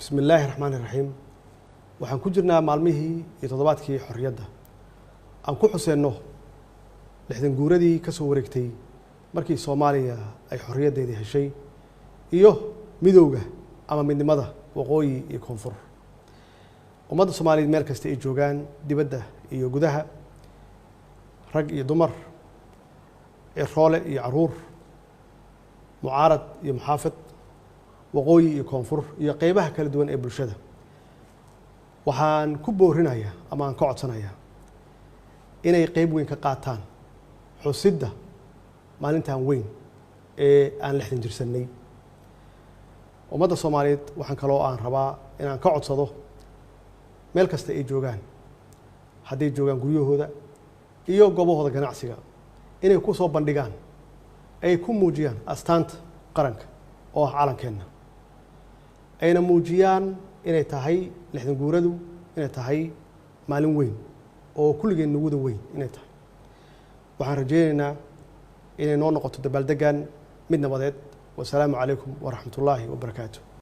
بسم الله الرحمن الرحيم waxaan ku jirnaa maalmihii iyo toddobaadkii xorriyadda aan ku xuseenno 60 guuradii ka soo wareegtay markii Soomaaliya ay xorriyaddeedii heshay iyo midowga ama midnimada waqooyi iyo koonfur ummadda Soomaaliyeed meel kasta ay joogaan dibadda iyo gudaha rag iyo dumar roole iyo caruur mucaarad iyo muxaafid waqooyi iyo koonfur iyo qaybaha kala duwan ee bulshada waxaan ku boorinayaa ama aan ka codsanayaa inay qayb weyn ka qaataan xusidda maalintan weyn ee aan 60 jirsanay ummadda Soomaaliyeed waxaan kaloo aan rabaa inaan ka codsado meel kasta ay joogaan hadday joogaan guryahooda iyo goobahooda ganacsiga inay ku soo bandhigaan ay ku muujiyaan astaanta qaranka oo ah calankeena ayna muujiyaan inay tahay 60 guuradu inay tahay maalin weyn oo kulligeen nuguda weyn inay tahay waxaan rajaynaynaa inay noo noqoto dabaaldegan mid nabadeed wassalaamu calaykum waraxmatullaahi wabarakaatuh